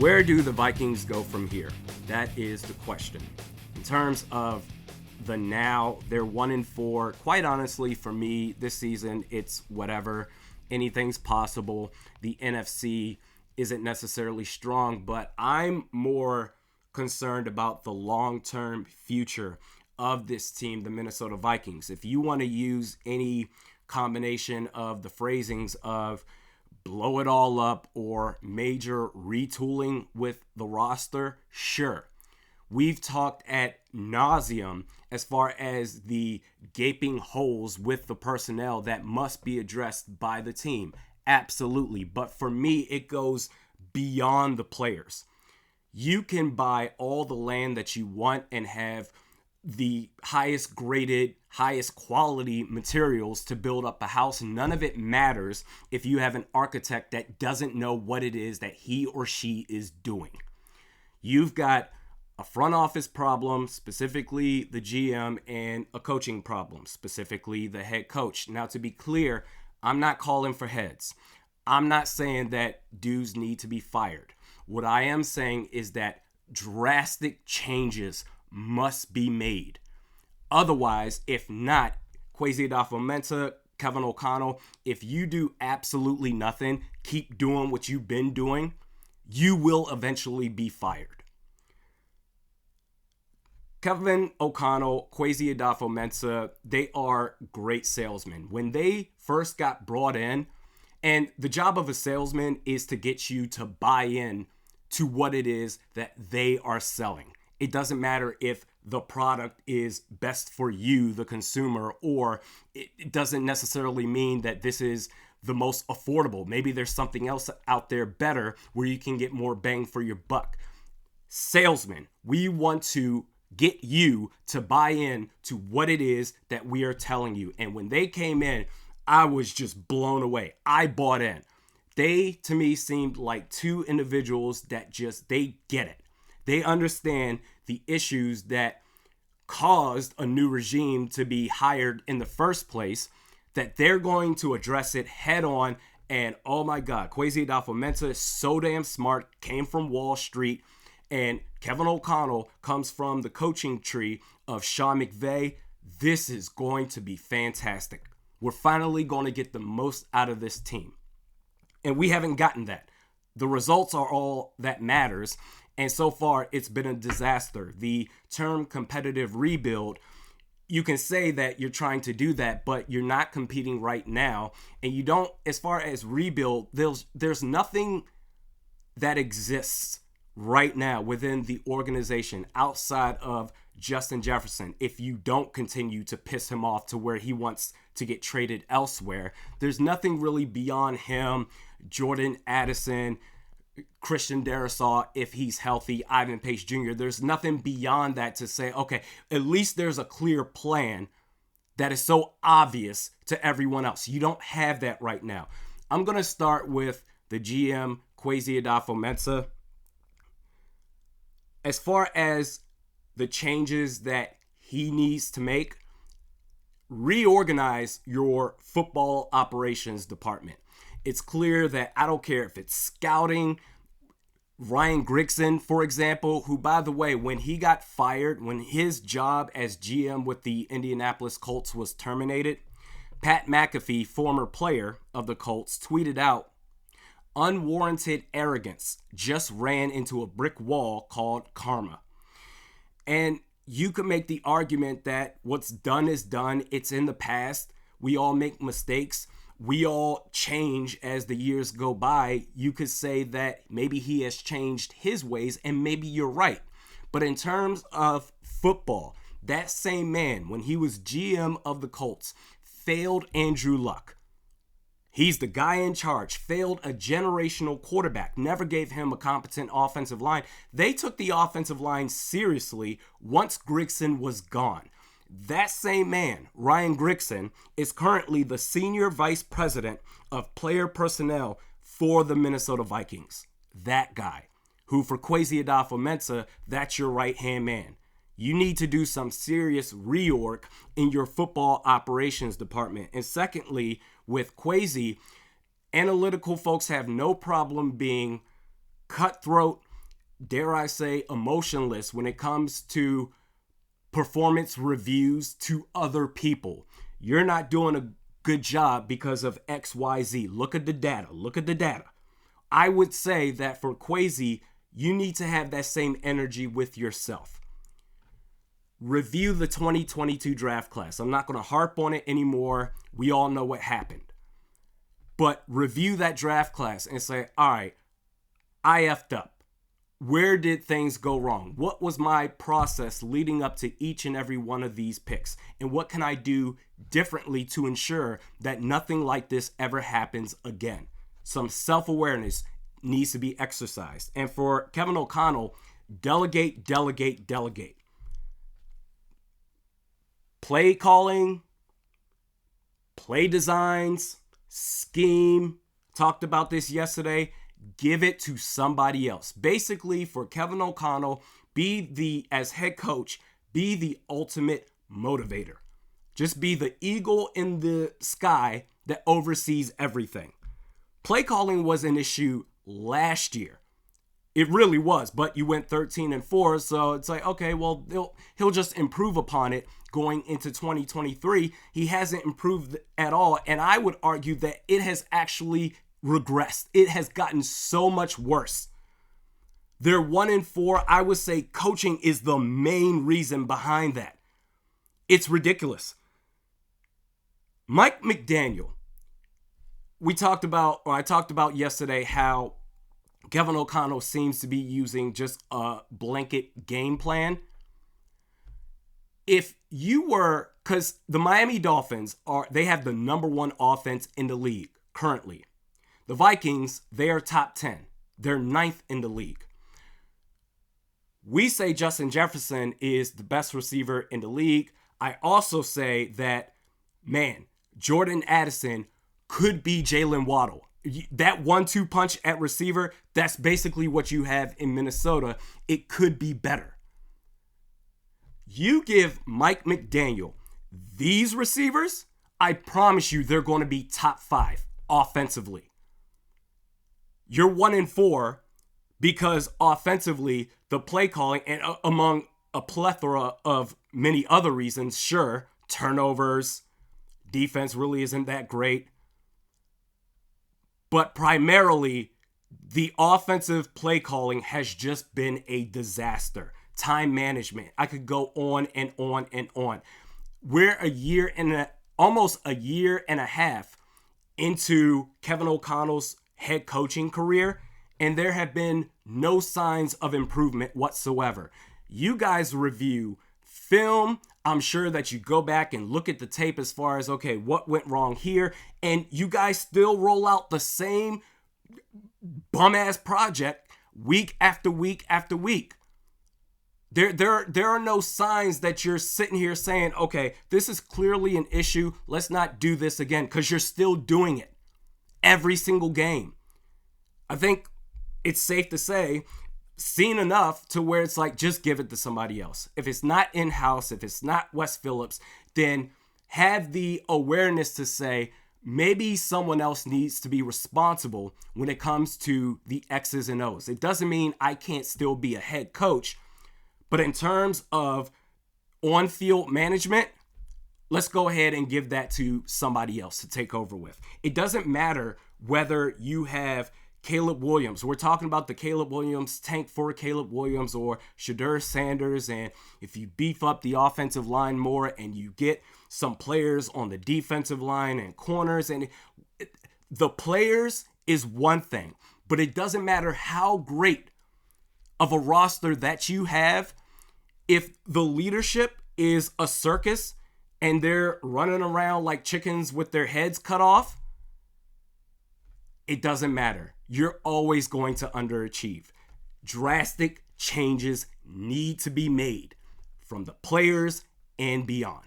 Where do the Vikings go from here? That is the question. In terms of the now, they're 1-4. Quite honestly, for me, this season, it's whatever. Anything's possible. The NFC isn't necessarily strong, but I'm more concerned about the long-term future of this team, the Minnesota Vikings. If you want to use any combination of the phrasings of blow it all up or major retooling with the roster, sure. We've talked ad nauseum as far as the gaping holes with the personnel that must be addressed by the team. Absolutely. But for me, it goes beyond the players. You can buy all the land that you want and have the highest graded, highest quality materials to build up a house. None of it matters if you have an architect that doesn't know what it is that he or she is doing. You've got a front office problem, specifically the GM, and a coaching problem, specifically the head coach. Now, to be clear, I'm not calling for heads. I'm not saying that dudes need to be fired. What I am saying is that drastic changes must be made. Otherwise, if not, Kwesi Adolfo-Mensah, Kevin O'Connell, if you do absolutely nothing, keep doing what you've been doing, you will eventually be fired. Kevin O'Connell, Kwesi Adolfo-Mensah, they are great salesmen. When they first got brought in, and the job of a salesman is to get you to buy in to what it is that they are selling. It doesn't matter if the product is best for you, the consumer, or it doesn't necessarily mean that this is the most affordable. Maybe there's something else out there better where you can get more bang for your buck. Salesmen, we want to get you to buy in to what it is that we are telling you. And when they came in, I was just blown away. I bought in. They, to me, seemed like two individuals that they get it. They understand the issues that caused a new regime to be hired in the first place, that they're going to address it head on. And oh my God, Kwesi Adolfo-Mensah is so damn smart, came from Wall Street, and Kevin O'Connell comes from the coaching tree of Sean McVay. This is going to be fantastic. We're finally going to get the most out of this team. And we haven't gotten that. The results are all that matters. And so far, it's been a disaster. The term competitive rebuild, you can say that you're trying to do that, but you're not competing right now. And you don't, as far as rebuild, there's nothing that exists right now within the organization outside of Justin Jefferson. If you don't continue to piss him off to where he wants to get traded elsewhere, there's nothing really beyond him, Jordan Addison, Christian Darrisaw, if he's healthy, Ivan Pace Jr. There's nothing beyond that to say, okay, at least there's a clear plan that is so obvious to everyone else. You don't have that right now. I'm going to start with the GM, Kwesi Adolfo-Mensah. As far as the changes that he needs to make, reorganize your football operations department. It's clear that I don't care if it's scouting, Ryan Grigson, for example, who, by the way, when he got fired, when his job as GM with the Indianapolis Colts was terminated, Pat McAfee, former player of the Colts, tweeted out, "Unwarranted arrogance just ran into a brick wall called karma." And you could make the argument that what's done is done. It's in the past. We all make mistakes. We all change as the years go by. You could say that maybe he has changed his ways, and maybe you're right. But in terms of football, that same man, when he was GM of the Colts, failed Andrew Luck. He's the guy in charge, failed a generational quarterback, never gave him a competent offensive line. They took the offensive line seriously once Grigson was gone. That same man, Ryan Grigson, is currently the senior vice president of player personnel for the Minnesota Vikings. That guy, who for Kwesi Adolfo-Mensah, that's your right-hand man. You need to do some serious reorg in your football operations department. And secondly, with Kwesi, analytical folks have no problem being cutthroat dare I say, emotionless when it comes to performance reviews to other people. You're not doing a good job because of XYZ. Look at the data. Look at the data. I would say that for Kwesi, you need to have that same energy with yourself. Review the 2022 draft class. I'm not going to harp on it anymore. We all know what happened. But review that draft class and say, all right, I effed up. Where did things go wrong? What was my process leading up to each and every one of these picks? And what can I do differently to ensure that nothing like this ever happens again? Some self-awareness needs to be exercised. And for Kevin O'Connell, delegate, delegate, delegate. Play calling, play designs, scheme. Talked about this yesterday. Give it to somebody else. Basically, for Kevin O'Connell, as head coach, be the ultimate motivator. Just be the eagle in the sky that oversees everything. Play calling was an issue last year. It really was, but you went 13-4, so it's like, okay, well, he'll just improve upon it going into 2023. He hasn't improved at all, and I would argue that it has actually regressed. It has gotten so much worse. They're 1-4. I would say coaching is the main reason behind that. It's ridiculous. Mike McDaniel. I talked about yesterday how Kevin O'Connell seems to be using just a blanket game plan. Because the Miami Dolphins they have the number one offense in the league currently. The Vikings, they are top 10. They're 9th in the league. We say Justin Jefferson is the best receiver in the league. I also say that, Jordan Addison could be Jalen Waddle. That 1-2 punch at receiver, that's basically what you have in Minnesota. It could be better. You give Mike McDaniel these receivers, I promise you they're going to be top 5 offensively. You're 1-4 because offensively, the play calling, and among a plethora of many other reasons, sure, turnovers, defense really isn't that great. But primarily, the offensive play calling has just been a disaster. Time management. I could go on and on and on. We're almost a year and a half into Kevin O'Connell's head coaching career, and there have been no signs of improvement whatsoever. You guys review film. I'm sure that you go back and look at the tape as far as, okay, what went wrong here, and you guys still roll out the same bum-ass project week after week after week. There are no signs that you're sitting here saying, okay, this is clearly an issue. Let's not do this again, because you're still doing it every single game. I think it's safe to say, seen enough to where it's like, just give it to somebody else. If it's not in-house, if it's not Wes Phillips, then have the awareness to say, maybe someone else needs to be responsible when it comes to the X's and O's. It doesn't mean I can't still be a head coach, but in terms of on-field management, let's go ahead and give that to somebody else to take over with. It doesn't matter whether you have Caleb Williams. We're talking about the Caleb Williams tank for Caleb Williams or Shedeur Sanders. And if you beef up the offensive line more and you get some players on the defensive line and corners, and the players is one thing, but it doesn't matter how great of a roster that you have. If the leadership is a circus and they're running around like chickens with their heads cut off, it doesn't matter. You're always going to underachieve. Drastic changes need to be made from the players and beyond.